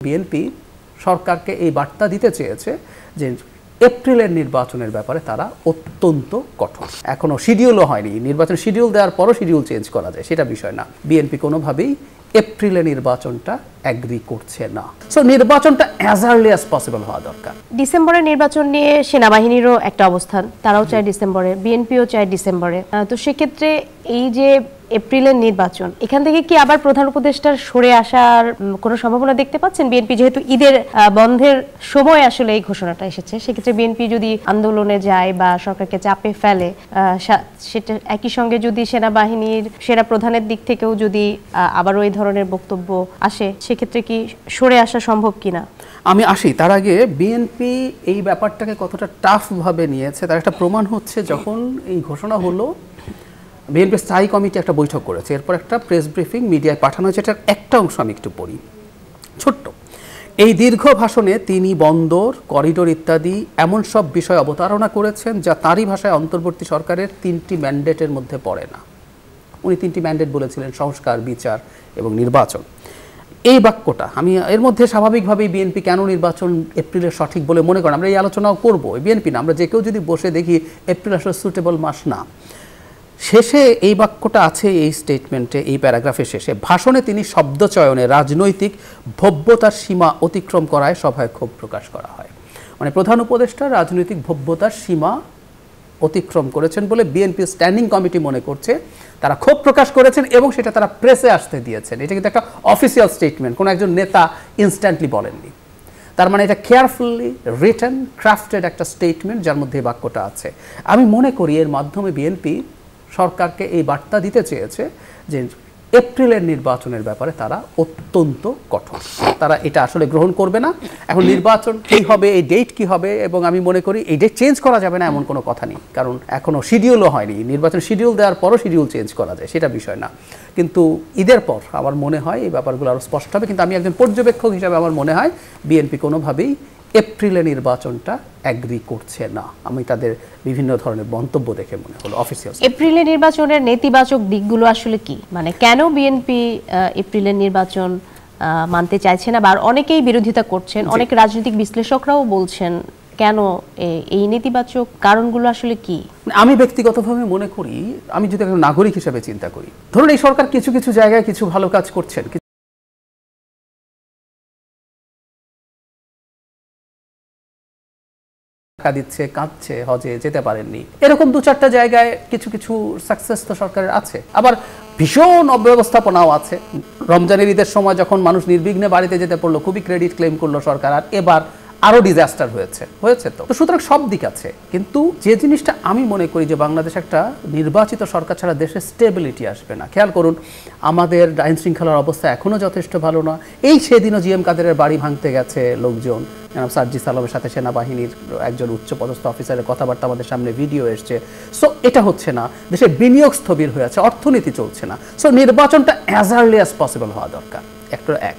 BNP সরকারকে এই বার্তা দিতে চেয়েছে যে এপ্রিলের নির্বাচনের ব্যাপারে তারা অত্যন্ত কঠোর। এখনো শিডিউলও হয়নি, নির্বাচন শিডিউল দেওয়ার পরও শিডিউল চেঞ্জ করা যায় সেটা বিষয় না। বিএনপি কোনোভাবেই এপ্রিলে নির্বাচনটা অ্যাগ্রি করছে না। সো নির্বাচনটা অ্যাজ আর্লি অ্যাজ পসিবল হওয়া দরকার। ডিসেম্বরে নির্বাচন নিয়ে সেনাবাহিনীরও একটা অবস্থান, তারাও চায় ডিসেম্বরে, বিএনপিও চায় ডিসেম্বরে। তো সেক্ষেত্রে এই যে এপ্রিলের নির্বাচন, এখান থেকে কি আবার প্রধান উপদেষ্টার সরে আসার কোনো সম্ভাবনা দেখতে পাচ্ছেন? বিএনপি যেহেতু ঈদের বন্ধের সময় আসলে এই ঘোষণাটা এসেছে, সেক্ষেত্রে বিএনপি যদি আন্দোলনে যায় বা সরকারকে চাপে ফেলে, সেটা একই সঙ্গে যদি সেনাবাহিনীর সেনা প্রধানের দিক থেকেও যদি আবারও এই ধরনের বক্তব্য আসে, সেক্ষেত্রে কি সরে আসা সম্ভব কিনা? আমি আসি তার আগে, বিএনপি এই ব্যাপারটাকে কতটা টাফভাবে নিয়েছে তার একটা প্রমাণ হচ্ছে যখন এই ঘোষণা হলো, বিএনপি স্থায়ী কমিটি একটা বৈঠক করেছে, এরপর একটা প্রেস ব্রিফিং মিডিয়ায় পাঠানো হয়েছে। এটার একটা অংশ আমি একটু পড়ি, ছোট্ট। এই দীর্ঘ ভাষণে তিনি বন্দর, করিডোর ইত্যাদি এমন সব বিষয় অবতারণা করেছেন যা তারই ভাষায় অন্তর্বর্তী সরকারের 3টি ম্যান্ডেটের মধ্যে পড়ে না। উনি 3টি ম্যান্ডেট বলেছিলেন, সংস্কার, বিচার এবং নির্বাচন। এই বাক্যটা আমি এর মধ্যে স্বাভাবিকভাবেই বিএনপি কেন নির্বাচন এপ্রিলের সঠিক বলে মনে করেন, আমরা এই আলোচনাও করবো। বিএনপি না, আমরা যে কেউ যদি বসে দেখি এপ্রিল আসলে সুটেবল মাস না। শেষে এই বাক্যটা আছে এই স্টেটমেন্টে, এই প্যারাগ্রাফের শেষে, ভাষণে তিনি শব্দচয়নে রাজনৈতিক ভব্যতার সীমা অতিক্রম করায় সভায় ক্ষোভ প্রকাশ করা হয়। মানে প্রধান উপদেষ্টা রাজনৈতিক ভব্যতার সীমা অতিক্রম করেছেন বলে বিএনপি স্ট্যান্ডিং কমিটি মনে করছে, তারা ক্ষোভ প্রকাশ করেছেন এবং সেটা তারা প্রেসে আসতে দিয়েছেন। এটা কিন্তু একটা অফিসিয়াল স্টেটমেন্ট, কোনো একজন নেতা ইনস্ট্যান্টলি বলেননি। তার মানে এটা কেয়ারফুলি রিটেন, ক্রাফটেড একটা স্টেটমেন্ট যার মধ্যে এই বাক্যটা আছে। আমি মনে করি এর মাধ্যমে বিএনপি সরকারকে এই বার্তা দিতে চেয়েছে যে এপ্রিলের নির্বাচনের ব্যাপারে তারা অত্যন্ত কঠোর, তারা এটা আসলে গ্রহণ করবে না। এখন নির্বাচন কী হবে, এই ডেট কী হবে, এবং আমি মনে করি এই ডেট চেঞ্জ করা যাবে না এমন কোনো কথা নেই, কারণ এখনও শিডিউলও হয়নি। নির্বাচন শিডিউল দেওয়ার পরও শিডিউল চেঞ্জ করা যায় সেটা বিষয় না, কিন্তু ঈদের পর আমার মনে হয় এই ব্যাপারগুলো আরও স্পষ্ট হবে। কিন্তু আমি একজন পর্যবেক্ষক হিসাবে আমার মনে হয় বিএনপি কোনোভাবেই এপ্রিলে নির্বাচনটা অ্যাগ্রি করছে না। আমি তাদের বিভিন্ন ধরনের মন্তব্য দেখে মনে হলো অফিসিয়াল। এপ্রিলে নির্বাচনের নেতিবাচক দিকগুলো আসলে কি, মানে কেন বিএনপি এপ্রিলের নির্বাচন মানতে চাইছে না, বা অনেকেই বিরোধিতা করছেন, অনেক রাজনৈতিক বিশ্লেষকরাও বলছেন, কেন এই নেতিবাচক কারণগুলো আসলে কি? আমি ব্যক্তিগতভাবে মনে করি, আমি যদি একজন নাগরিক হিসেবে চিন্তা করি, ধরুন এই সরকার কিছু কিছু জায়গায় কিছু ভালো কাজ করছেন, দিচ্ছে, কাঁদছে, হজে যেতে পারেননি, এরকম 2-4টা জায়গায় কিছু কিছু সাকসেস তো সরকারের আছে। আবার ভীষণ অব্যবস্থাপনাও আছে। রমজানের ঈদের সময় যখন মানুষ নির্বিঘ্নে বাড়িতে যেতে পারলো, খুবই ক্রেডিট ক্লেম করলো সরকার, আর এবার আরও ডিজাস্টার হয়েছে। তো সুতরাং সব দিক আছে, কিন্তু যে জিনিসটা আমি মনে করি যে বাংলাদেশ একটা নির্বাচিত সরকার ছাড়া দেশে স্টেবিলিটি আসবে না। খেয়াল করুন, আমাদের আইন শৃঙ্খলার অবস্থা এখনও যথেষ্ট ভালো না। এই সেদিনও জিএম কাদেরের বাড়ি ভাঙতে গেছে লোকজন, সার্জিস আলমের সাথে সেনাবাহিনীর একজন উচ্চপদস্থ অফিসারের কথাবার্তা আমাদের সামনে ভিডিও এসছে। সো এটা হচ্ছে না, দেশের বিনিয়োগ স্থবির হয়ে আছে, অর্থনীতি চলছে না। সো নির্বাচনটা অ্যাজ আর্লি অ্যাজ পসিবল হওয়া দরকার, একটা এক।